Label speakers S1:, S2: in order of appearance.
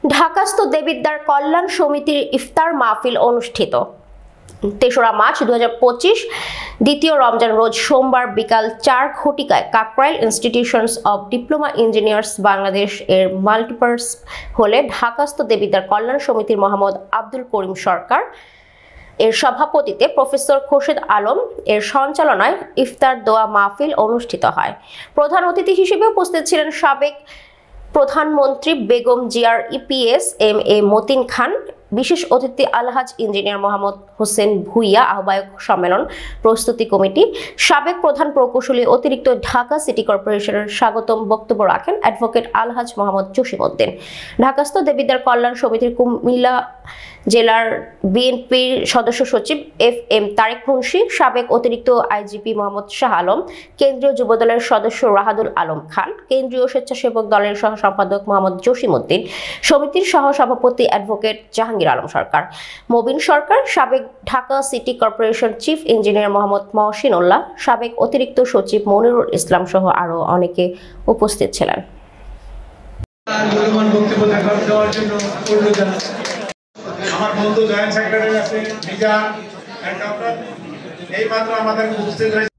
S1: ঢাকাস্থ দেবিদ্বার কল্যাণ সমিতির ইফতার মাহফিল অনুষ্ঠিত। ৩রা মার্চ ২০২৫ দ্বিতীয় রমজান রোজ সোমবার বিকাল ৪ ঘটিকায় Kakrail institutions of diploma engineers Bangladesh এর মাল্টিপারপাস হলে ঢাকাস্থ দেবিদ্বার কল্যাণ সমিতির মোহাম্মদ আব্দুল করিম সরকার এর সভাপতিত্বে প্রফেসর খোরশেদ আলম এর সঞ্চালনায় ইফতার দোয়া মাহফিল অনুষ্ঠিত হয়। প্রধান অতিথি হিসেবে উপস্থিত ছিলেন সাবেক প্রধানমন্ত্রী বেগম জিয়ার ইপিএস এম এ মতিন খান, বিশেষ অতিথি আলহাজ ইঞ্জিনিয়ার মোহাম্মদ হোসেন ভুইয়া, আহ্বায়ক সম্মেলন প্রস্তুতি কমিটি, সাবেক প্রধান প্রকৌশলী অতিরিক্ত ঢাকা সিটি কর্পোরেশনের স্বাগতম বক্তব্য রাখেন অ্যাডভোকেট আলহাজ মোহাম্মদ জসিমউদ্দিন। ঢাকাস্থ দেবিদ্বার কল্যাণ সমিতির কুমিল্লা জেলার বিএনপির সদস্য সচিব এফ এম তারেক মুন্সি, সাবেক অতিরিক্ত আইজিপি মোহাম্মদ শাহ আলম, কেন্দ্রীয় যুবদলের সদস্য রাহাদুল আলম খান, কেন্দ্রীয় স্বেচ্ছাসেবক দলের সহ সম্পাদক মোহাম্মদ জসিমউদ্দিন, সমিতির সহ সভাপতি অ্যাডভোকেট জাহাঙ্গীর আলম সরকার, মবিন সরকার, সাবেক Dhaka city corporation chief engineer Mohammad Mohsin Ullah, সাবেক অতিরিক্ত সচিব মনিরুল ইসলাম সহ আরো অনেকে উপস্থিত ছিলেন।
S2: আমার বন্ধু জয়েন্ট সেক্রেটারি আছে মিজান, এই মাত্র আমাদের উপস্থিত হয়েছে।